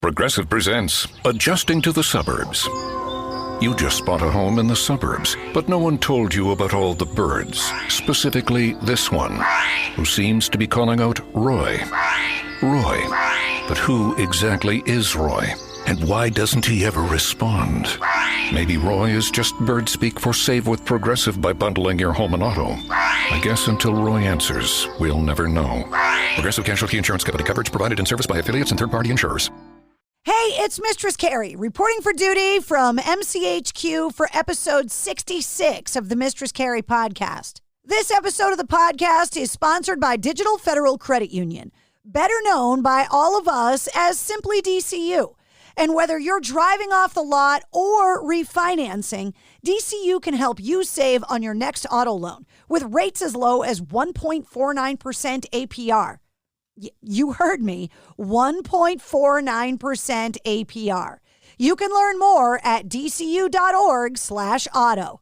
Progressive presents Adjusting to the Suburbs. You just bought a home in the suburbs, but no one told you about all the birds, specifically this one, who seems to be calling out Roy. Roy. But who exactly is Roy? And why doesn't he ever respond? Maybe Roy is just bird speak for save with Progressive by bundling your home and auto. I guess until Roy answers, we'll never know. Progressive Casualty Insurance Company. Coverage provided in service by affiliates and third-party insurers. Hey, it's Mistress Carrie, reporting for duty from MCHQ for episode 66 of the Mistress Carrie podcast. This episode of the podcast is sponsored by Digital Federal Credit Union, better known by all of us as simply DCU. And whether you're driving off the lot or refinancing, DCU can help you save on your next auto loan with rates as low as 1.49% APR. You heard me, 1.49% APR. You can learn more at dcu.org/auto.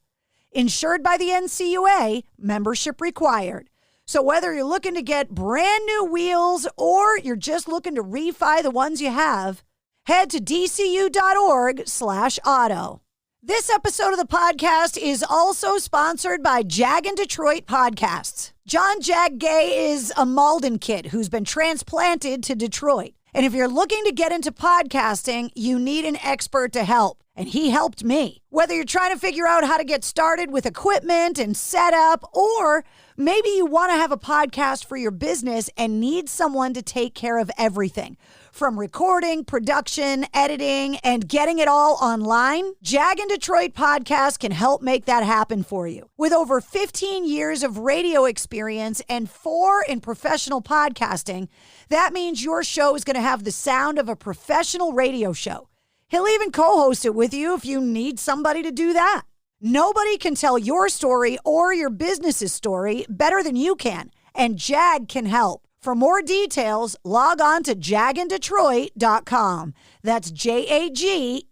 Insured by the NCUA, membership required. So whether you're looking to get brand new wheels or you're just looking to refi the ones you have, head to dcu.org/auto. This episode of the podcast is also sponsored by Jag in Detroit Podcasts. John Jag Gay is a Malden kid who's been transplanted to Detroit. And if you're looking to get into podcasting, you need an expert to help. And he helped me. Whether you're trying to figure out how to get started with equipment and setup, or maybe you want to have a podcast for your business and need someone to take care of everything. From recording, production, editing, and getting it all online, Jag in Detroit Podcast can help make that happen for you. With over 15 years of radio experience and 4 in professional podcasting, that means your show is going to have the sound of a professional radio show. He'll even co-host it with you if you need somebody to do that. Nobody can tell your story or your business's story better than you can, and Jag can help. For more details, log on to jagindetroit.com. That's JAG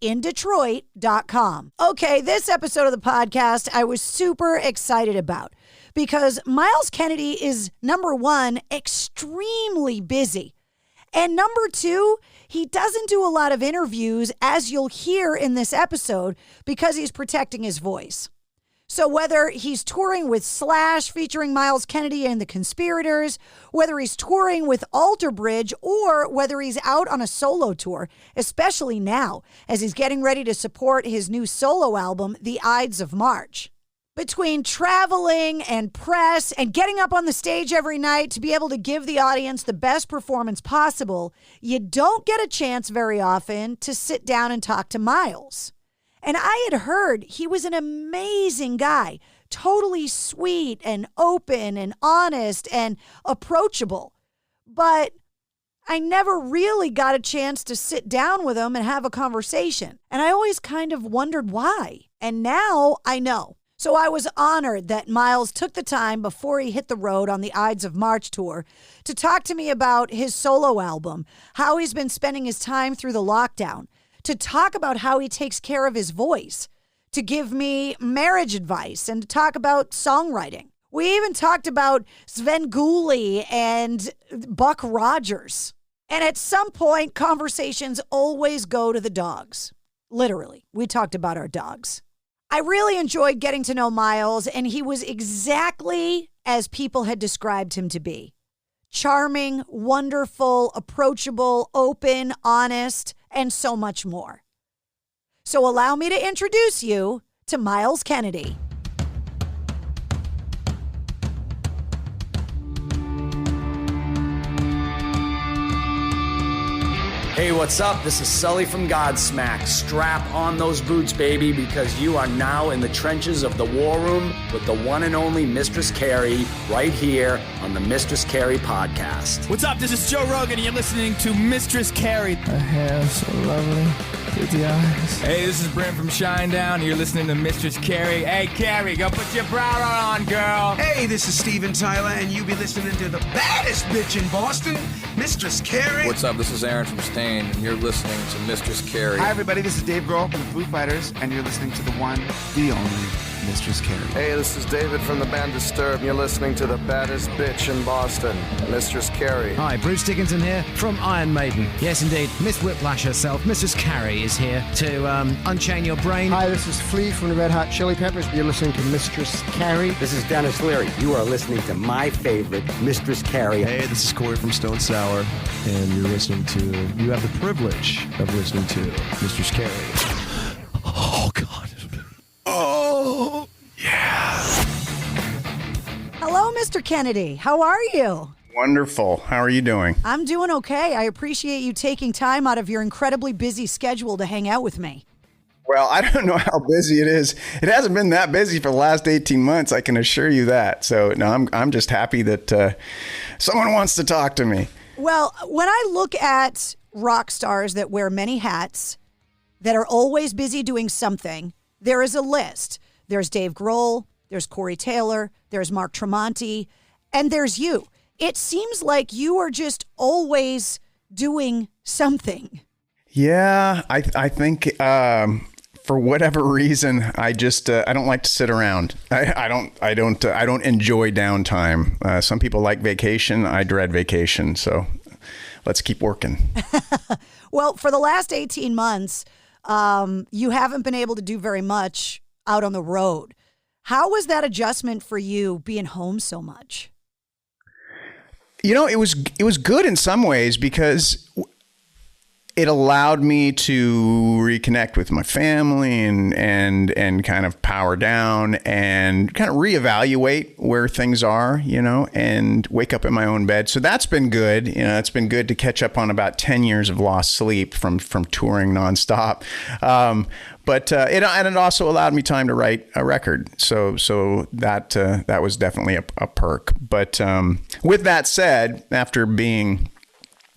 in Detroit.com. Okay, this episode of the podcast I was super excited about because Myles Kennedy is, number one, extremely busy. And number two, he doesn't do a lot of interviews, as you'll hear in this episode, because he's protecting his voice. So whether he's touring with Slash featuring Myles Kennedy and the Conspirators, whether he's touring with Alter Bridge, or whether he's out on a solo tour, especially now as he's getting ready to support his new solo album, The Ides of March. Between traveling and press and getting up on the stage every night to be able to give the audience the best performance possible, you don't get a chance very often to sit down and talk to Myles. And I had heard he was an amazing guy, totally sweet and open and honest and approachable. But I never really got a chance to sit down with him and have a conversation. And I always kind of wondered why. And now I know. So I was honored that Myles took the time before he hit the road on the Ides of March tour to talk to me about his solo album, how he's been spending his time through the lockdown, to talk about how he takes care of his voice, to give me marriage advice, and to talk about songwriting. We even talked about Svengoolie and Buck Rogers. And at some point, conversations always go to the dogs. Literally, we talked about our dogs. I really enjoyed getting to know Myles, and he was exactly as people had described him to be. Charming, wonderful, approachable, open, honest, and so much more. So allow me to introduce you to Myles Kennedy. Hey, what's up? This is Sully from Godsmack. Strap on those boots, baby, because you are now in the trenches of the war room with the one and only Mistress Carrie right here on the Mistress Carrie podcast. What's up? This is Joe Rogan, and you're listening to Mistress Carrie. Her hair so lovely, pretty eyes. Hey, this is Brent from Shinedown, and you're listening to Mistress Carrie. Hey, Carrie, go put your bra on, girl. Hey, this is Steven Tyler, and you be listening to the baddest bitch in Boston, Mistress Carrie. What's up? This is Aaron from Stain, and you're listening to Mistress Carrie. Hi, everybody. This is Dave Grohl from the Foo Fighters, and you're listening to the one, the only Mistress Carrie. Hey, this is David from the band Disturbed, and you're listening to the baddest bitch in Boston, Mistress Carrie. Hi, Bruce Dickinson here from Iron Maiden. Yes, indeed, Miss Whiplash herself, Mistress Carrie, is here to unchain your brain. Hi, this is Flea from the Red Hot Chili Peppers. You're listening to Mistress Carrie. This is Dennis Leary. You are listening to my favorite, Mistress Carrie. Hey, this is Corey from Stone Sour, and you have the privilege of listening to Mistress Carrie. Oh, God. Oh, yeah. Hello, Mr. Kennedy. How are you? Wonderful. How are you doing? I'm doing okay. I appreciate you taking time out of your incredibly busy schedule to hang out with me. Well, I don't know how busy it is. It hasn't been that busy for the last 18 months, I can assure you that. So, no, I'm just happy that someone wants to talk to me. Well, when I look at rock stars that wear many hats, that are always busy doing something, there is a list. There's Dave Grohl, there's Corey Taylor, there's Mark Tremonti, and there's you. It seems like you are just always doing something. Yeah, I think for whatever reason, I just I don't like to sit around. I don't enjoy downtime. Some people like vacation. I dread vacation. So let's keep working. Well, for the last 18 months, you haven't been able to do very much out on the road. How was that adjustment for you being home so much? You know, it was good in some ways because it allowed me to reconnect with my family and kind of power down and kind of reevaluate where things are, you know, and wake up in my own bed. So that's been good. You know, it's been good to catch up on about 10 years of lost sleep from touring nonstop. But it also allowed me time to write a record. So that was definitely a perk. But with that said, after being,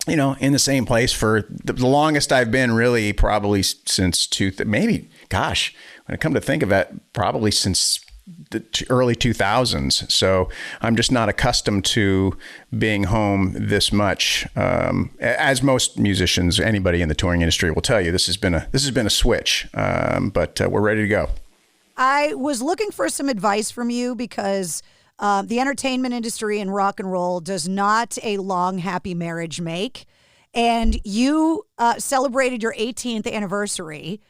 you know, in the same place for the longest I've been, really probably since when I come to think of it, probably since the early 2000s. So I'm just not accustomed to being home this much. As most musicians, anybody in the touring industry will tell you, this has been a switch. But we're ready to go. I was looking for some advice from you because the entertainment industry and rock and roll does not a long, happy marriage make. And you celebrated your 18th anniversary,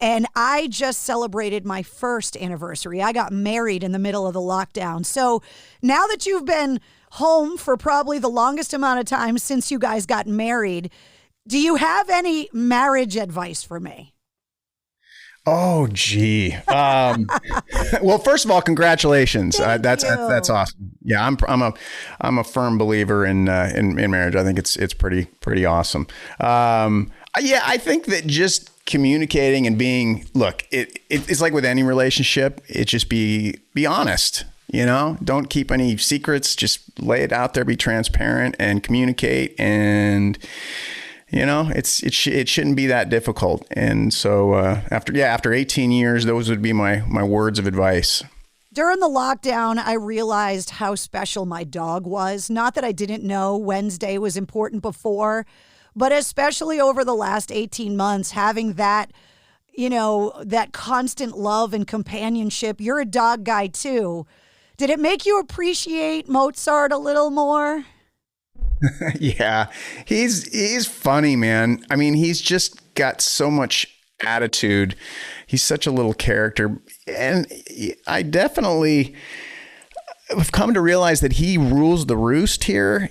and I just celebrated my first anniversary. I got married in the middle of the lockdown. So now that you've been home for probably the longest amount of time since you guys got married, do you have any marriage advice for me? Oh, gee. Well, first of all, congratulations. That's awesome. Yeah, I'm a firm believer in marriage. I think it's pretty awesome. Yeah, I think that just communicating and being, it's like with any relationship, it just be honest. You know, don't keep any secrets. Just lay it out there. Be transparent and communicate. And you know, it shouldn't be that difficult. And so after 18 years, those would be my words of advice. During the lockdown, I realized how special my dog was. Not that I didn't know Wednesday was important before, but especially over the last 18 months, having that, you know, that constant love and companionship. You're a dog guy too. Did it make you appreciate Mozart a little more? Yeah, he's funny, man. I mean, he's just got so much attitude. He's such a little character. And I definitely have come to realize that he rules the roost here.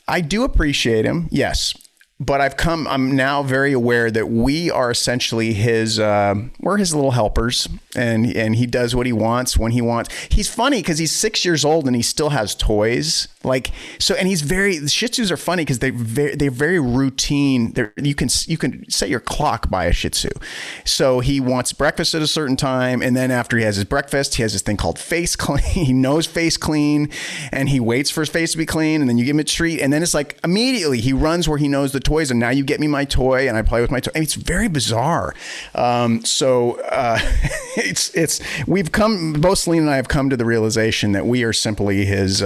I do appreciate him. Yes. But I'm now very aware that we are essentially we're his little helpers, and he does what he wants when he wants. He's funny because he's 6 years old and he still has toys. The Shih Tzus are funny because they're very routine. You can set your clock by a Shih Tzu. So he wants breakfast at a certain time, and then after he has his breakfast, he has this thing called face clean. He knows face clean, and he waits for his face to be clean, and then you give him a treat, and then it's like immediately he runs where he knows the toys, and now you get me my toy, and I play with my toy. And it's very bizarre. Both Celine and I have come to the realization that we are simply his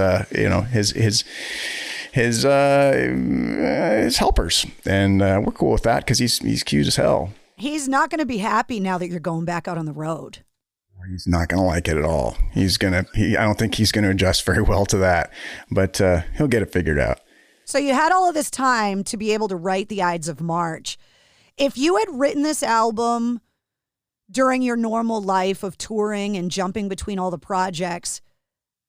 helpers, and we're cool with that because he's cute as hell. He's not going to be happy now that you're going back out on the road. He's not going to like it at all. I don't think he's going to adjust very well to that, but he'll get it figured out. So you had all of this time to be able to write the Ides of March. If you had written this album during your normal life of touring and jumping between all the projects,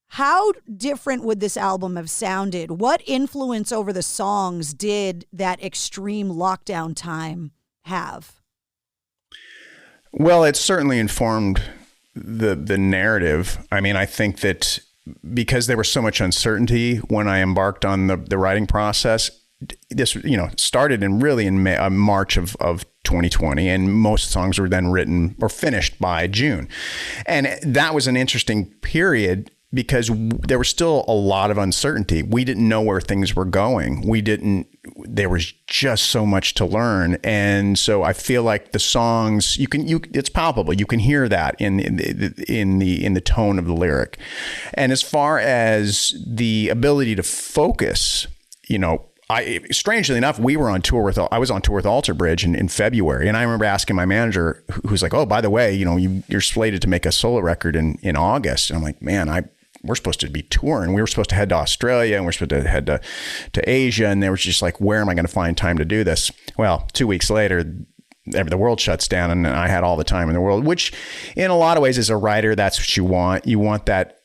how different would this album have sounded? What influence over the songs did that extreme lockdown time have? Well, it certainly informed the narrative. I mean, I think that because there was so much uncertainty when I embarked on the writing process, this, started in March of 2020, and most songs were then written or finished by June. And that was an interesting period because there was still a lot of uncertainty. We didn't know where things were going. There was just so much to learn. And so I feel like the songs, it's palpable. You can hear that in the tone of the lyric. And as far as the ability to focus, strangely enough, I was on tour with Alter Bridge in February. And I remember asking my manager, who's like, oh, by the way, you're slated to make a solo record in August. And I'm like, man, we're supposed to be touring. We were supposed to head to Australia and we're supposed to head to Asia. And they were just like, where am I going to find time to do this? Well, 2 weeks later, the world shuts down and I had all the time in the world, which in a lot of ways as a writer, that's what you want. You want that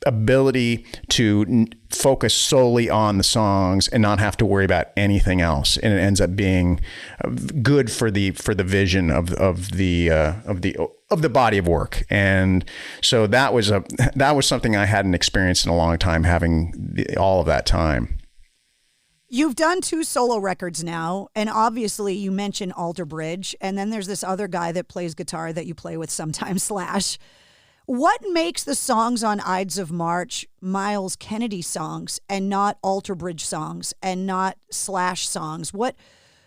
ability to focus solely on the songs and not have to worry about anything else. And it ends up being good for the vision of the body of work. And so that was something I hadn't experienced in a long time, having all of that time. You've done 2 solo records now, and obviously you mentioned Alter Bridge, and then there's this other guy that plays guitar that you play with sometimes, Slash. What makes the songs on Ides of March Myles Kennedy songs and not Alter Bridge songs and not Slash songs?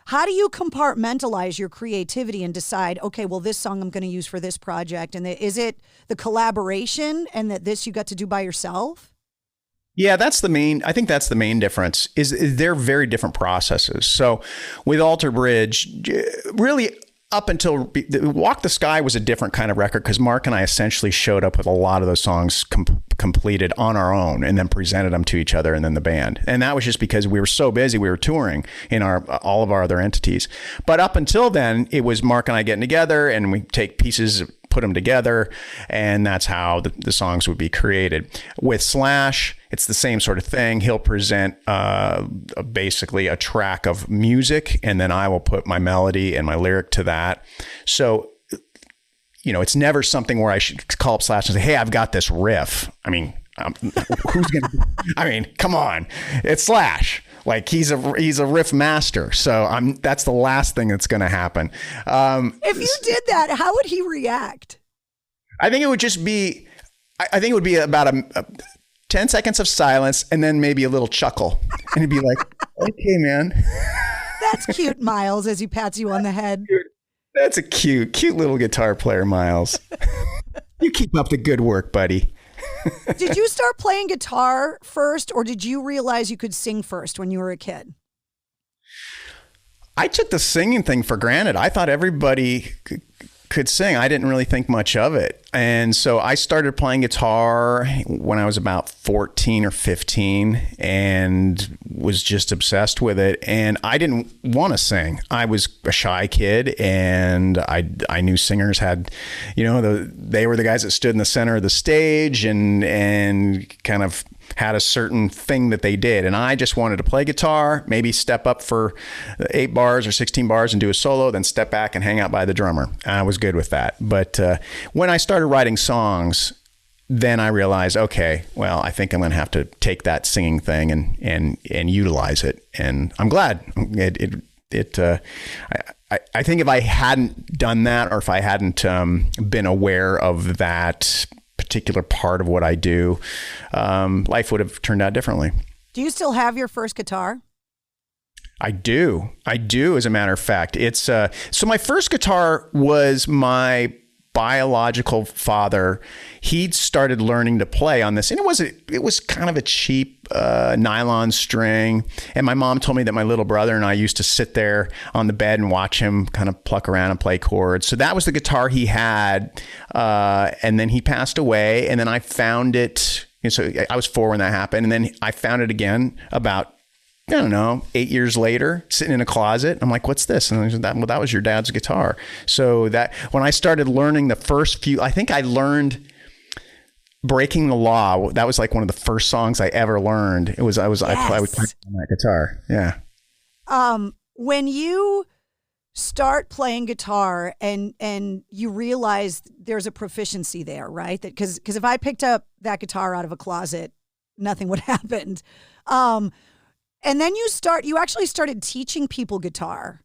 How do you compartmentalize your creativity and decide, okay, well, this song I'm going to use for this project? And is it the collaboration and that this you got to do by yourself? Yeah, I think that's the main difference is they're very different processes. So with Alter Bridge, really up until Walk the Sky was a different kind of record because Mark and I essentially showed up with a lot of those songs completed on our own and then presented them to each other and then the band. And that was just because we were so busy. We were touring in all of our other entities. But up until then, it was Mark and I getting together and we take pieces, put them together, and that's how the songs would be created. With Slash, it's the same sort of thing. He'll present basically a track of music, and then I will put my melody and my lyric to that. So, it's never something where I should call up Slash and say, hey, I've got this riff. I mean, come on, it's Slash. Like he's a riff master. So that's the last thing that's going to happen. If you did that, how would he react? I think it would just be, about a 10 seconds of silence and then maybe a little chuckle. And he'd be like, okay, man. That's cute, Myles, as he pats you on the head. That's a cute little guitar player, Myles. You keep up the good work, buddy. Did you start playing guitar first, or did you realize you could sing first when you were a kid? I took the singing thing for granted. I thought everybody could sing. I didn't really think much of it. And so I started playing guitar when I was about 14 or 15 and was just obsessed with it. And I didn't want to sing. I was a shy kid, and I knew singers had, they were the guys that stood in the center of the stage and kind of had a certain thing that they did. And I just wanted to play guitar, maybe step up for 8 bars or 16 bars and do a solo, then step back and hang out by the drummer. I was good with that. But when I started writing songs, then I realized, okay, well, I think I'm going to have to take that singing thing and utilize it. And I'm glad I think if I hadn't done that, or if I hadn't been aware of that particular part of what I do, life would have turned out differently. Do you still have your first guitar? I do. As a matter of fact, it's so my first guitar was my biological father, he'd started learning to play on this, and it was kind of a cheap nylon string. And my mom told me that my little brother and I used to sit there on the bed and watch him kind of pluck around and play chords. So that was the guitar he had, and then he passed away, and then I found it. So I was 4 when that happened, and then I found it again about, I don't know, 8 years later, sitting in a closet. I'm like, what's this? And I said, that was your dad's guitar. So that when I started learning the first few, I think I learned Breaking the Law. That was like one of the first songs I ever learned. I would play on that guitar. Yeah. When you start playing guitar and you realize there's a proficiency there, right? That because if I picked up that guitar out of a closet, nothing would happen. And then you actually started teaching people guitar.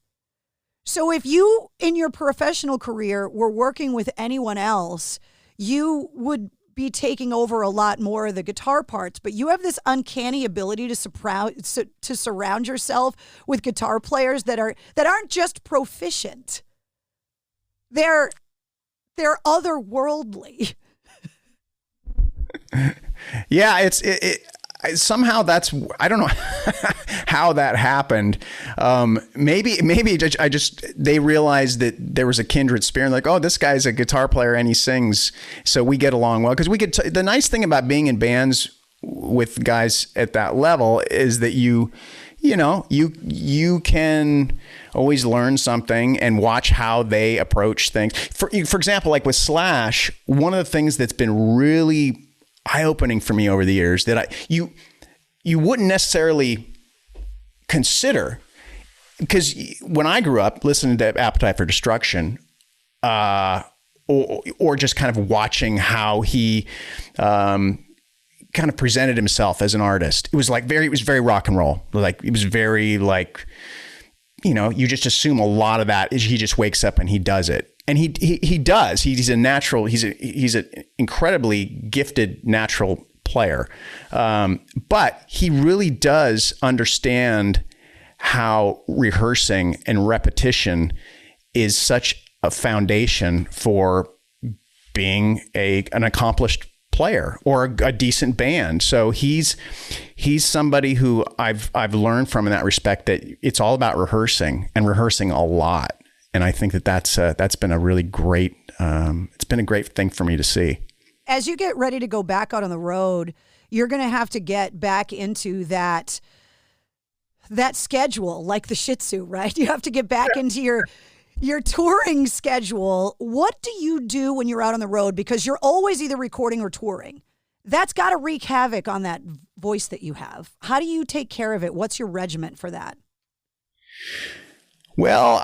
So if you, in your professional career, were working with anyone else, you would be taking over a lot more of the guitar parts, but you have this uncanny ability to surround yourself with guitar players that aren't just proficient. They're otherworldly. Yeah, somehow I don't know how that happened. Maybe they realized that there was a kindred spirit, like, oh, this guy's a guitar player and he sings, so we get along well. Because the nice thing about being in bands with guys at that level is that you can always learn something and watch how they approach things. For example, like with Slash, one of the things that's been really eye-opening for me over the years that you wouldn't necessarily consider, because when I grew up listening to Appetite for Destruction, or just kind of watching how he kind of presented himself as an artist, it was very rock and roll. Like it was very like, you just assume a lot of that is he just wakes up and he does it. And he does. He's an incredibly gifted natural player. But he really does understand how rehearsing and repetition is such a foundation for being an accomplished player or a decent band. So he's somebody who I've learned from in that respect, that it's all about rehearsing and rehearsing a lot. And I think that's been a really great, it's been a great thing for me to see. As you get ready to go back out on the road, you're going to have to get back into that schedule, like the Shih Tzu, right? You have to get back into your touring schedule. What do you do when you're out on the road? Because you're always either recording or touring. That's got to wreak havoc on that voice that you have. How do you take care of it? What's your regiment for that? Well,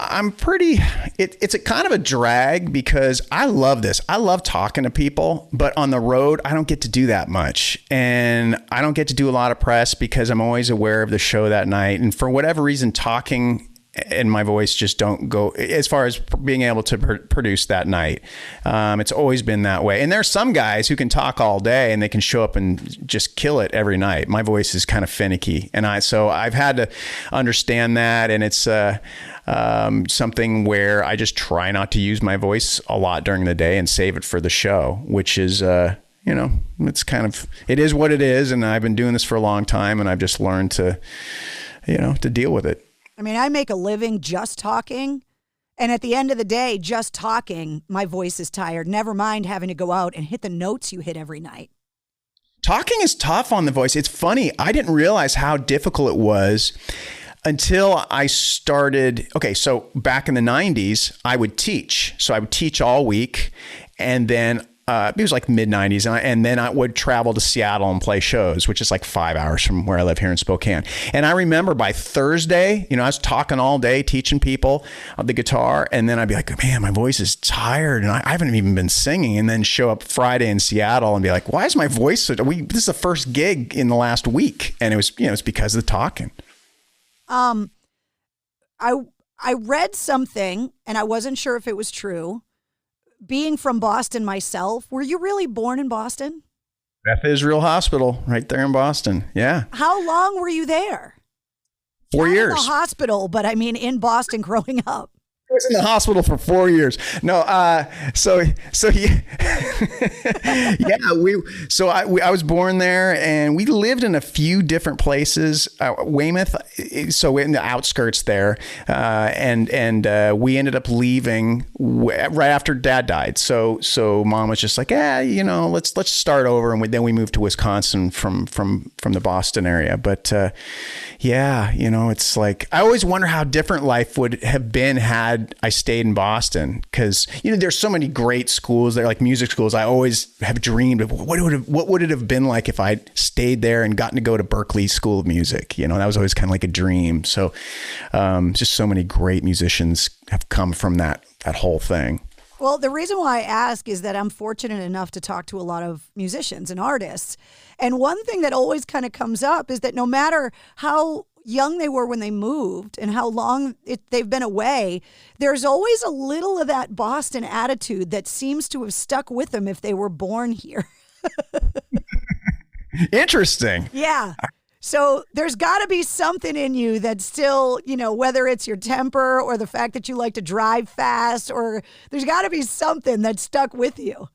it's a kind of a drag because I love this. I love talking to people, but on the road, I don't get to do that much. And I don't get to do a lot of press because I'm always aware of the show that night. And for whatever reason, talking and my voice just don't go as far as being able to produce that night. It's always been that way. And there's some guys who can talk all day and they can show up and just kill it every night. My voice is kind of finicky. So I've had to understand that. And it's something where I just try not to use my voice a lot during the day and save it for the show, which is, it's kind of, it is what it is. And I've been doing this for a long time and I've just learned to deal with it. I mean, I make a living just talking, and at the end of the day, just talking, my voice is tired. Never mind having to go out and hit the notes you hit every night. Talking is tough on the voice. It's funny. I didn't realize how difficult it was until I started. Okay, so back in the 90s, I would teach. So I would teach all week, and then it was like mid-90s, and then I would travel to Seattle and play shows, which is like 5 hours from where I live here in Spokane. And I remember by Thursday, I was talking all day, teaching people the guitar, and then I'd be like, man, my voice is tired, and I haven't even been singing, and then show up Friday in Seattle and be like, why is my voice so... This is the first gig in the last week, and it was, it's because of the talking. I read something, and I wasn't sure if it was true. Being from Boston myself, were you really born in Boston? Beth Israel Hospital, right there in Boston. Yeah. How long were you there? 4 years. Not in the hospital, but I mean in Boston growing up. was in the hospital for 4 years. No, so yeah, I was born there, and we lived in a few different places. Weymouth, so in the outskirts there, and we ended up leaving right after Dad died. So Mom was just like, let's start over, and then we moved to Wisconsin from the Boston area. But it's like I always wonder how different life would have been had I stayed in Boston, because there's so many great schools there, like music schools. I always have dreamed of what would it have been like if I stayed there and gotten to go to Berklee School of Music. That was always kind of like a dream. So just so many great musicians have come from that whole thing. Well, the reason why I ask is that I'm fortunate enough to talk to a lot of musicians and artists. And one thing that always kind of comes up is that no matter how young they were when they moved and how long they've been away, there's always a little of that Boston attitude that seems to have stuck with them if they were born here. Interesting. Yeah. So there's got to be something in you that still, whether it's your temper or the fact that you like to drive fast, or there's got to be something that stuck with you.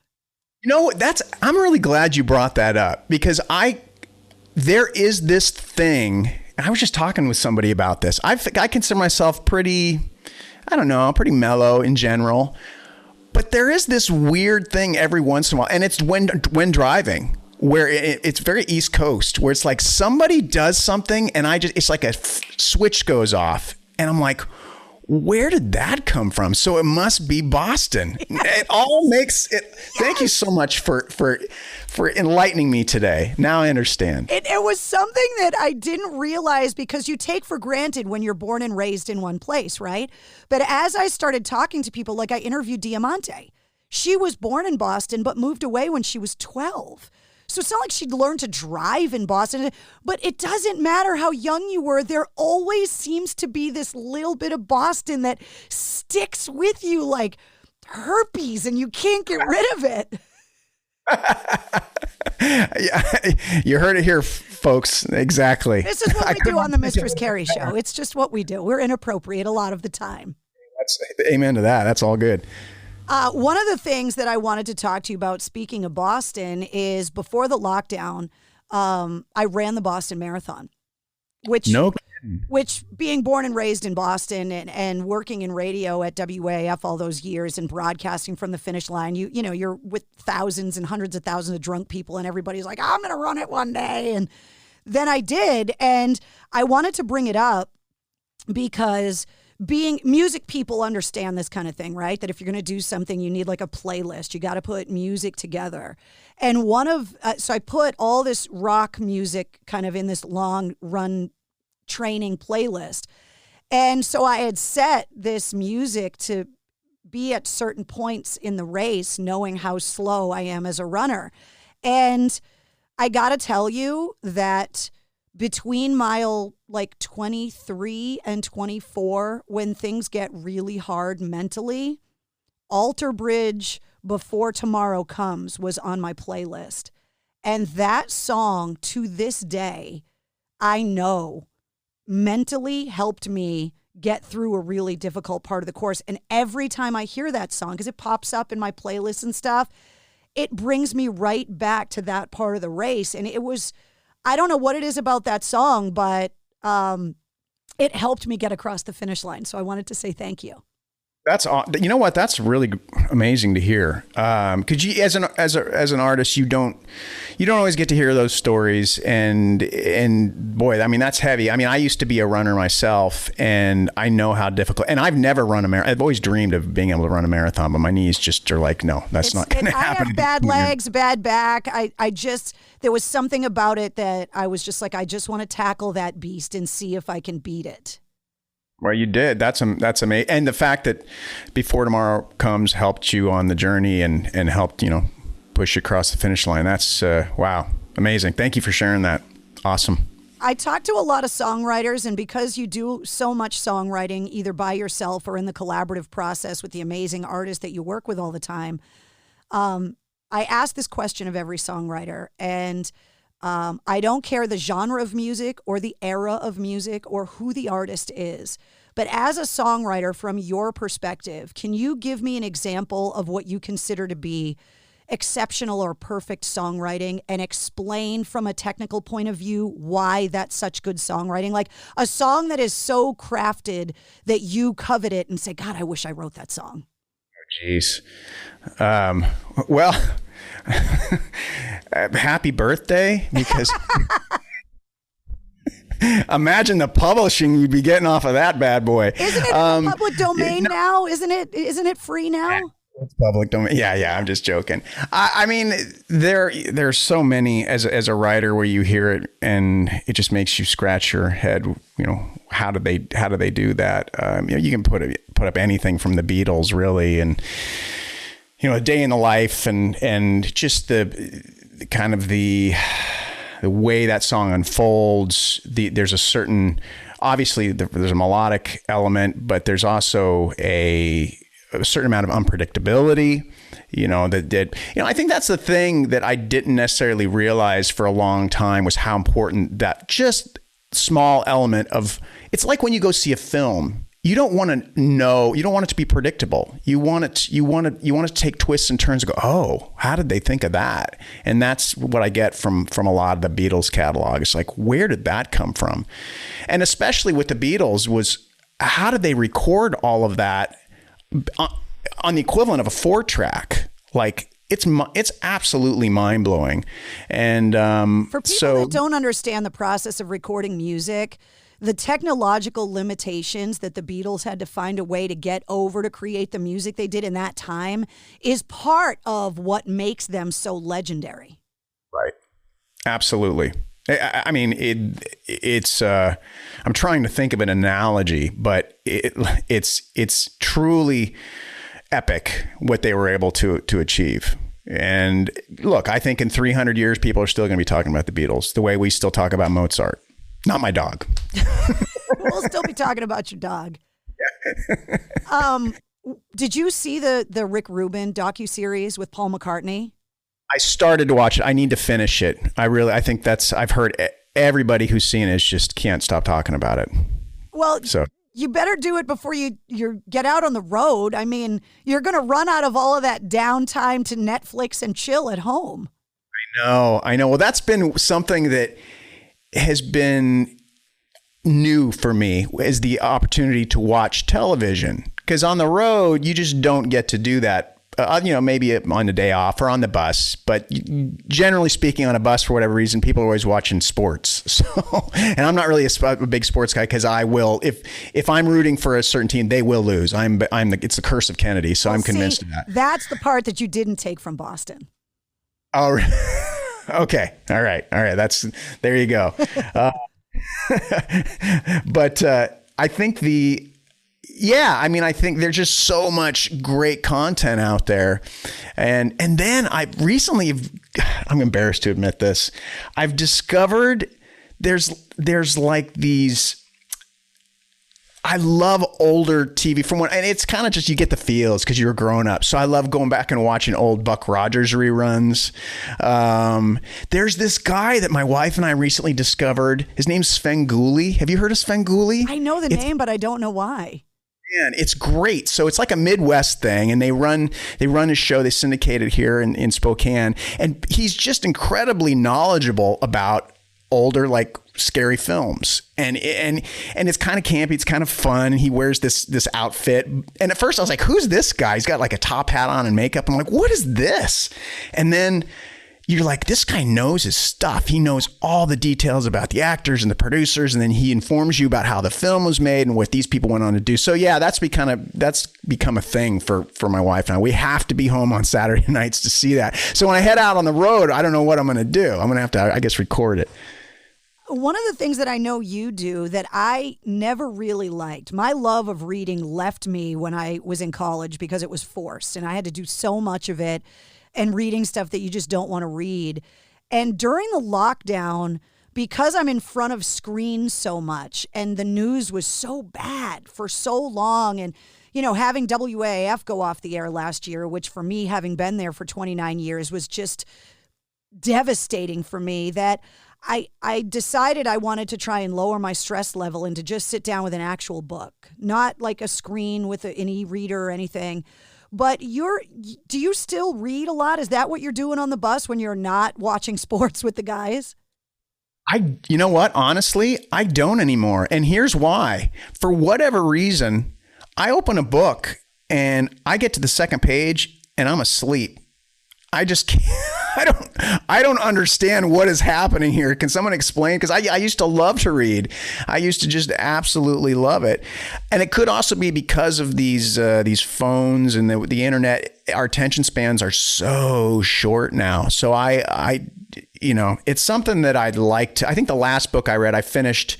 I'm really glad you brought that up, because there is this thing. I was just talking with somebody about this. I consider myself pretty mellow in general, but there is this weird thing every once in a while, and it's when driving, where it's very East Coast, where it's like somebody does something and it's like a switch goes off, and I'm like, where did that come from? So it must be Boston. It all makes it. Yes. Thank you so much for enlightening me today. Now I understand. It was something that I didn't realize, because you take for granted when you're born and raised in one place, right? But as I started talking to people, like I interviewed Diamante. She was born in Boston, but moved away when she was 12. So it's not like she'd learned to drive in Boston, but it doesn't matter how young you were. There always seems to be this little bit of Boston that sticks with you like herpes, and you can't get rid of it. Yeah, you heard it here, folks. Exactly. This is what we do on the Mistress Carrie Show. It's just what we do. We're inappropriate a lot of the time. Amen to that. That's all good. One of the things that I wanted to talk to you about, speaking of Boston, is before the lockdown, I ran the Boston Marathon, which being born and raised in Boston and working in radio at WAF all those years and broadcasting from the finish line, you're with thousands and hundreds of thousands of drunk people, and everybody's like, I'm going to run it one day. And then I did. And I wanted to bring it up because being music people understand this kind of thing, right? That if you're going to do something, you need like a playlist. You got to put music together. And so I put all this rock music kind of in this long run training playlist. And so I had set this music to be at certain points in the race, knowing how slow I am as a runner. And I got to tell you that between mile like 23 and 24, when things get really hard mentally, Alter Bridge Before Tomorrow Comes was on my playlist. And that song, to this day, I know mentally helped me get through a really difficult part of the course. And every time I hear that song, because it pops up in my playlist and stuff, it brings me right back to that part of the race. And it was, I don't know what it is about that song, but it helped me get across the finish line. So I wanted to say thank you. You know what? That's really amazing to hear. Because you, as an artist, you don't always get to hear those stories. And boy, I mean, that's heavy. I mean, I used to be a runner myself, and I know how difficult. And I've never run a marathon. I've always dreamed of being able to run a marathon, but my knees just are like, no, that's not going to happen. I have bad legs, bad back. There was something about it that I was just like, I just want to tackle that beast and see if I can beat it. Well, you did. That's amazing. And the fact that Before Tomorrow Comes helped you on the journey and helped, push you across the finish line. That's, wow, amazing. Thank you for sharing that. Awesome. I talk to a lot of songwriters, and because you do so much songwriting, either by yourself or in the collaborative process with the amazing artists that you work with all the time, I ask this question of every songwriter, and I don't care the genre of music or the era of music or who the artist is, But as a songwriter, from your perspective, can you give me an example of what you consider to be exceptional or perfect songwriting and explain from a technical point of view why that's such good songwriting? Like a song that is so crafted that you covet it and say, God, I wish I wrote that song. Jeez. Well, happy birthday, because imagine the publishing you'd be getting off of that bad boy. Isn't it public domain now? Isn't it free now? It's public domain. Yeah. I'm just joking. I mean, there's so many as a writer where you hear it and it just makes you scratch your head. You know, how do they do that? You can put up anything from the Beatles, really, and A Day in the Life, and just the kind of the way that song unfolds. There's a certain, obviously there's a melodic element, but there's also a certain amount of unpredictability, I think that's the thing that I didn't necessarily realize for a long time was how important that just small element of, it's like when you go see a film, you don't want to know, you don't want it to be predictable. You want it to take twists and turns and go, oh, how did they think of that? And that's what I get from a lot of the Beatles catalog. It's like, where did that come from? And especially with the Beatles was, how did they record all of that on the equivalent of a 4-track? Like it's absolutely mind blowing. And for people that don't understand the process of recording music, the technological limitations that the Beatles had to find a way to get over to create the music they did in that time is part of what makes them so legendary. Right. Absolutely. I mean, it's. I'm trying to think of an analogy, but it's truly epic what they were able to achieve. And look, I think in 300 years, people are still going to be talking about the Beatles the way we still talk about Mozart. Not my dog. We'll still be talking about your dog. Did you see the Rick Rubin docuseries with Paul McCartney? I started to watch it. I need to finish it. I think I've heard everybody who's seen it just can't stop talking about it. Well, so you better do it before you get out on the road. I mean, you're going to run out of all of that downtime to Netflix and chill at home. I know. Well, that's been something that has been new for me, is the opportunity to watch television. Because on the road, you just don't get to do that. Maybe on the day off or on the bus, but generally speaking, on a bus, for whatever reason, people are always watching sports. So, and I'm not really a big sports guy, because I will, if I'm rooting for a certain team, they will lose. It's the curse of Kennedy. So I'm convinced of that. That's the part that you didn't take from Boston. Oh, okay. All right. There you go. But I think I think there's just so much great content out there. And then I'm embarrassed to admit this, I've discovered there's like these, I love older TV and it's kind of just, you get the feels because you're growing up. So I love going back and watching old Buck Rogers reruns. There's this guy that my wife and I recently discovered. His name's Svengoolie. Have you heard of Svengoolie? I know the name, but I don't know why. Man, it's great. So it's like a Midwest thing, and they run his show. They syndicate it here in Spokane, and he's just incredibly knowledgeable about older, like, scary films. And it's kind of campy. It's kind of fun. He wears this outfit. And at first I was like, who's this guy? He's got like a top hat on and makeup. I'm like, what is this? And then you're like, this guy knows his stuff. He knows all the details about the actors and the producers. And then he informs you about how the film was made and what these people went on to do. So yeah, that's become a thing for my wife and I. We have to be home on Saturday nights to see that. So when I head out on the road, I don't know what I'm going to do. I'm going to have to, I guess, record it. One of the things that I know you do that I never really liked, my love of reading left me when I was in college because it was forced and I had to do so much of it and reading stuff that you just don't want to read. And during the lockdown, because I'm in front of screens so much and the news was so bad for so long, and having WAAF go off the air last year, which for me, having been there for 29 years, was just devastating for me, that I decided I wanted to try and lower my stress level and to just sit down with an actual book, not like a screen with an e-reader or anything. But do you still read a lot? Is that what you're doing on the bus when you're not watching sports with the guys? You know what? Honestly, I don't anymore. And here's why. For whatever reason, I open a book and I get to the second page and I'm asleep. I just can't. I don't understand what is happening here. Can someone explain? Because I used to love to read. I used to just absolutely love it. And it could also be because of these phones and the internet. Our attention spans are so short now. So it's something that I'd like to. I think the last book I read, I finished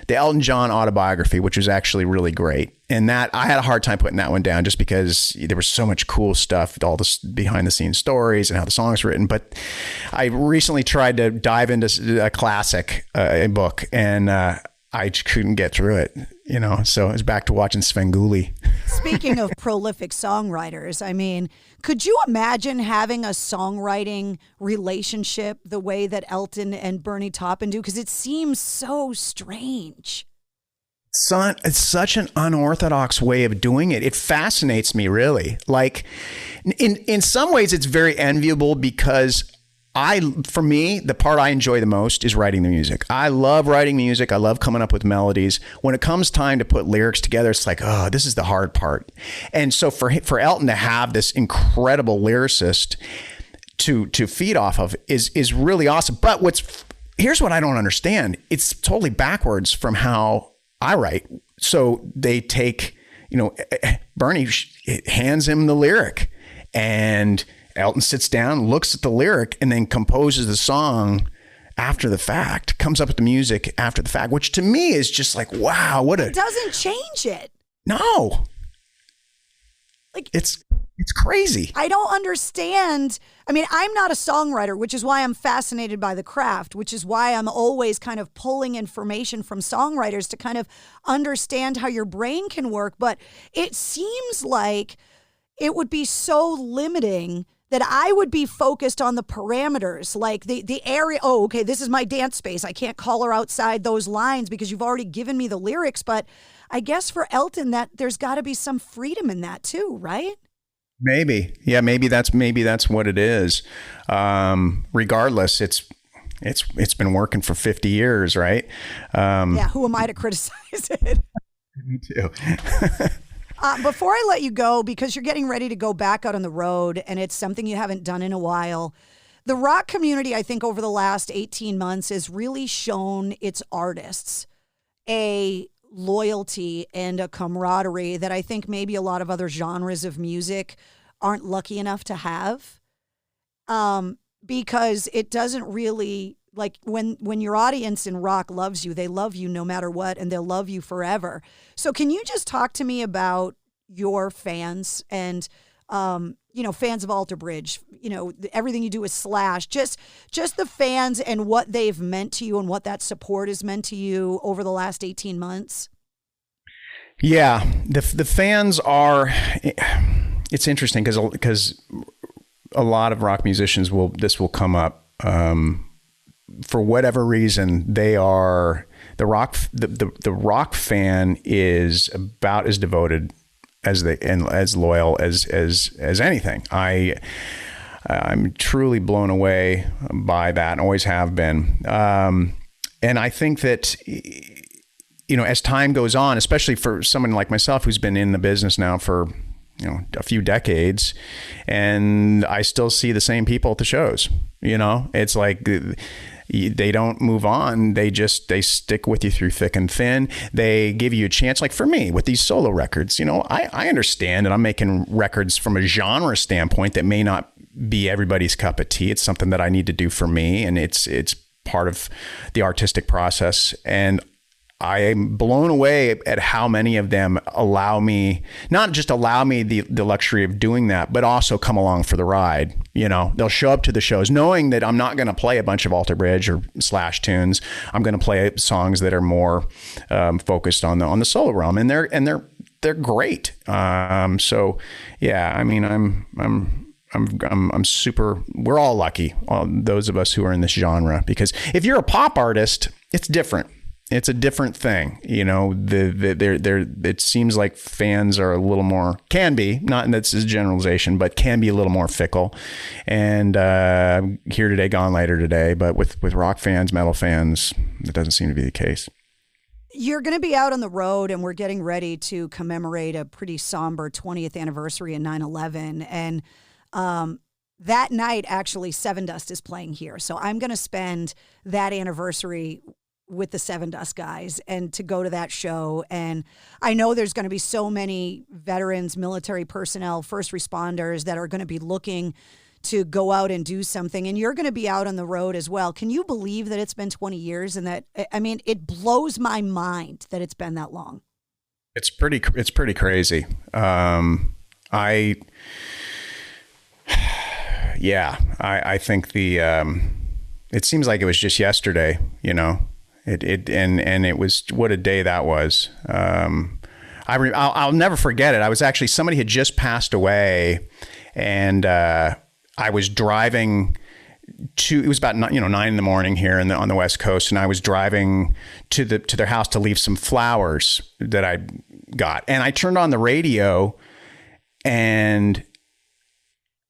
the Elton John autobiography, which was actually really great. And that I had a hard time putting that one down just because there was so much cool stuff, all this behind the scenes stories and how the song's written. But I recently tried to dive into a classic book and I just couldn't get through it, so it's back to watching Svengoolie. Speaking of prolific songwriters, I mean, could you imagine having a songwriting relationship the way that Elton and Bernie Taupin do? Because it seems so strange. Son, it's such an unorthodox way of doing it. It fascinates me, really. Like, in some ways, it's very enviable because for me, the part I enjoy the most is writing the music. I love writing music. I love coming up with melodies. When it comes time to put lyrics together, it's like, oh, this is the hard part. And so for Elton to have this incredible lyricist to feed off of is really awesome. But here's what I don't understand. It's totally backwards from how I write. So they take, Bernie hands him the lyric and Elton sits down, looks at the lyric, and then composes the song after the fact, comes up with the music after the fact, which to me is just like, wow, It doesn't change it. No. Like it's crazy. I don't understand. I mean, I'm not a songwriter, which is why I'm fascinated by the craft, which is why I'm always kind of pulling information from songwriters to kind of understand how your brain can work. But it seems like it would be so limiting that I would be focused on the parameters, like the area. Oh, okay, this is my dance space. I can't call her outside those lines because you've already given me the lyrics. But I guess for Elton, that there's got to be some freedom in that too, right? Maybe. Yeah, maybe that's what it is. Regardless, it's been working for 50 years, right? Yeah, who am I to criticize it? Me too. Before I let you go, because you're getting ready to go back out on the road and it's something you haven't done in a while, the rock community, I think over the last 18 months has really shown its artists a loyalty and a camaraderie that I think maybe a lot of other genres of music aren't lucky enough to have. Because it doesn't really, like when your audience in rock loves you, they love you no matter what, and they'll love you forever. So can you just talk to me about your fans and, fans of Alter Bridge, everything you do with Slash, just the fans and what they've meant to you and what that support has meant to you over the last 18 months? Yeah, the fans are, it's interesting because a lot of rock musicians this will come up, for whatever reason, they are the rock fan is about as devoted and as loyal as anything. I'm truly blown away by that and always have been. And I think that, as time goes on, especially for someone like myself who's been in the business now for, a few decades, and I still see the same people at the shows. It's like they don't move on. They stick with you through thick and thin. They give you a chance. Like for me with these solo records, I understand that I'm making records from a genre standpoint that may not be everybody's cup of tea. It's something that I need to do for me, and it's part of the artistic process. And I am blown away at how many of them not just allow me the luxury of doing that, but also come along for the ride. They'll show up to the shows knowing that I'm not going to play a bunch of Alter Bridge or Slash tunes. I'm going to play songs that are more focused on the solo realm, and they're great. So yeah, I mean, I'm I'm super. We're all lucky, those of us who are in this genre, because if you're a pop artist, it's different. It's a different thing, you know. It seems like fans are a little more, can be, not in this is generalization, but can be a little more fickle. And here today, gone later today. But with rock fans, metal fans, it doesn't seem to be the case. You're going to be out on the road, and we're getting ready to commemorate a pretty somber 20th anniversary in 9/11. And that night, actually, Seven Dust is playing here. So I'm going to spend that anniversary with the Seven Dust guys and to go to that show. And I know there's going to be so many veterans, military personnel, first responders that are going to be looking to go out and do something. And you're going to be out on the road as well. Can you believe that it's been 20 years and that, I mean, it blows my mind that it's been that long. It's pretty crazy. I think it seems like it was just yesterday, you know. It was, what a day that was. I'll never forget it. I was actually, somebody had just passed away, and I was driving it was about 9 in the morning here on the West Coast, and I was driving to their house to leave some flowers that I got, and I turned on the radio, and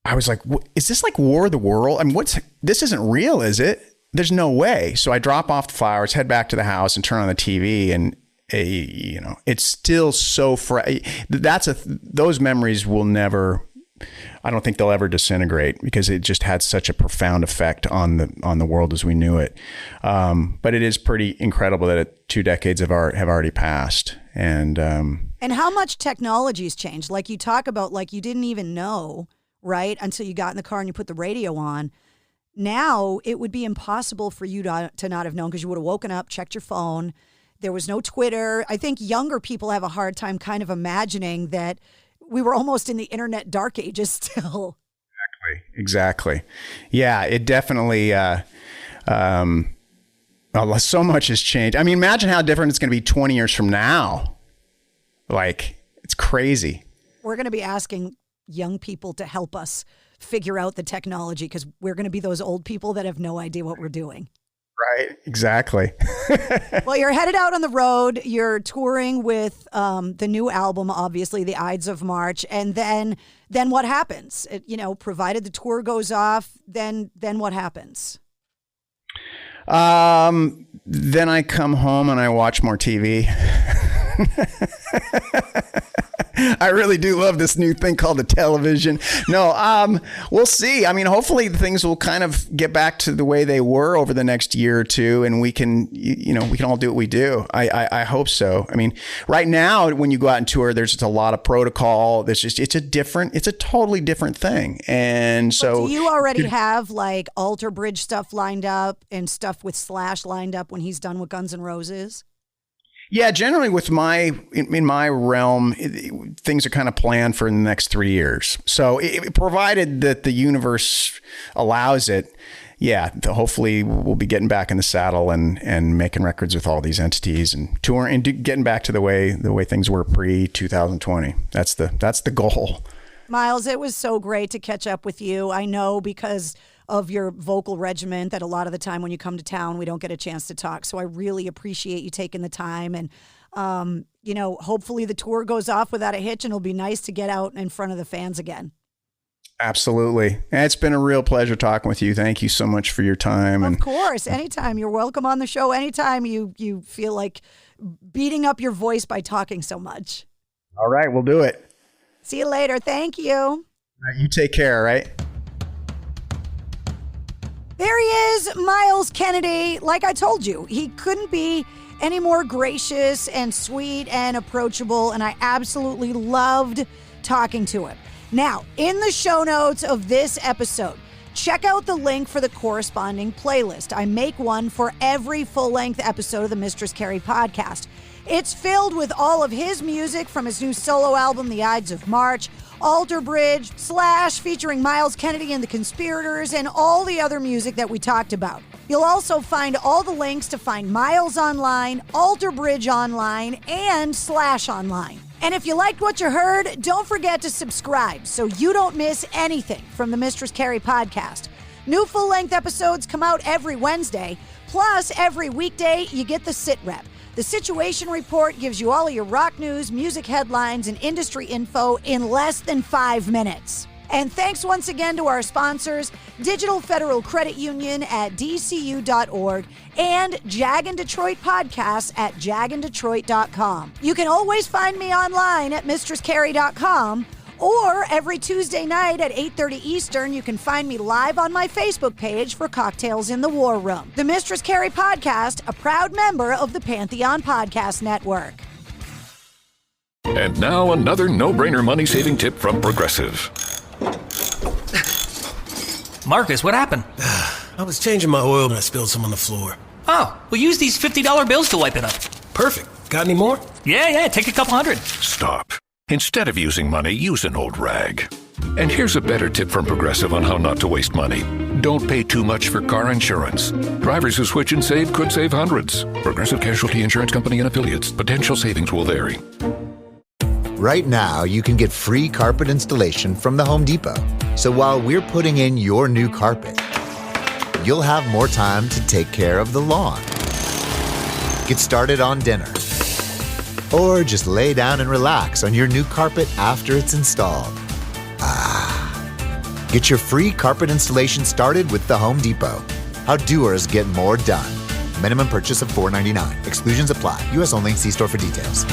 I was like, "Is this like War of the World? I mean, this isn't real, is it? There's no way." So I drop off the flowers, head back to the house, and turn on the TV, and it's still so fresh. Those memories will never. I don't think they'll ever disintegrate, because it just had such a profound effect on the world as we knew it. But it is pretty incredible that 2 decades have already passed, and how much technology's changed. Like you talk about, like you didn't even know, right, until you got in the car and you put the radio on. Now it would be impossible for you to not have known, because you would have woken up, checked your phone. There was no Twitter. I think younger people have a hard time kind of imagining that we were almost in the internet dark ages still. Exactly. Yeah, it definitely, so much has changed. I mean, imagine how different it's going to be 20 years from now. Like, it's crazy. We're going to be asking young people to help us figure out the technology, because we're going to be those old people that have no idea what we're doing. Right. Exactly. Well, you're headed out on the road. You're touring with the new album, obviously, The Ides of March. And then what happens? Provided the tour goes off, then what happens? Then I come home and I watch more TV. I really do love this new thing called the television. No, we'll see. I mean, hopefully things will kind of get back to the way they were over the next year or two, and we can all do what we do. I hope so. I mean, right now when you go out and tour, there's just a lot of protocol. It's a totally different thing. And so, but do you already have like Alter Bridge stuff lined up and stuff with Slash lined up when he's done with Guns N' Roses? Yeah, generally in my realm, things are kind of planned for the next 3 years. So provided that the universe allows it, hopefully we'll be getting back in the saddle and making records with all these entities and touring and getting back to the way things were pre-2020. That's the goal. Myles, it was so great to catch up with you. I know because of your vocal regimen that a lot of the time when you come to town, we don't get a chance to talk. So I really appreciate you taking the time. And, hopefully the tour goes off without a hitch, and it'll be nice to get out in front of the fans again. Absolutely. And it's been a real pleasure talking with you. Thank you so much for your time. Of course. Anytime. You're welcome on the show. Anytime you feel like beating up your voice by talking so much. All right. We'll do it. See you later. Thank you. All right, you take care, all right? There he is, Myles Kennedy. Like I told you, he couldn't be any more gracious and sweet and approachable, and I absolutely loved talking to him. Now, in the show notes of this episode, check out the link for the corresponding playlist. I make one for every full-length episode of the Mistress Carrie podcast. It's filled with all of his music from his new solo album, The Ides of March, Alter Bridge, Slash featuring Myles Kennedy and the Conspirators, and all the other music that we talked about. You'll also find all the links to find Myles online, Alter Bridge online, and Slash online. And if you liked what you heard, don't forget to subscribe so you don't miss anything from the Mistress Carrie podcast. New full-length episodes come out every Wednesday. Plus, every weekday, you get the Sit Rep. The Situation Report gives you all of your rock news, music headlines, and industry info in less than 5 minutes. And thanks once again to our sponsors, Digital Federal Credit Union at dcu.org and Jag Detroit Podcasts at jagindetroit.com. You can always find me online at mistresscarrie.com, or every Tuesday night at 8:30 Eastern, you can find me live on my Facebook page for Cocktails in the War Room. The Mistress Carrie Podcast, a proud member of the Pantheon Podcast Network. And now another no-brainer money-saving tip from Progressive. Marcus, what happened? I was changing my oil and I spilled some on the floor. Oh, well, use these $50 bills to wipe it up. Perfect. Got any more? Yeah, take a couple hundred. Stop. Instead of using money, use an old rag. And here's a better tip from Progressive on how not to waste money. Don't pay too much for car insurance. Drivers who switch and save could save hundreds. Progressive Casualty Insurance Company and Affiliates. Potential savings will vary. Right now, you can get free carpet installation from the Home Depot. So while we're putting in your new carpet, you'll have more time to take care of the lawn. Get started on dinner. Or just lay down and relax on your new carpet after it's installed. Get your free carpet installation started with the Home Depot. How doers get more done. Minimum purchase of $4.99. Exclusions apply. U.S. only. See store for details.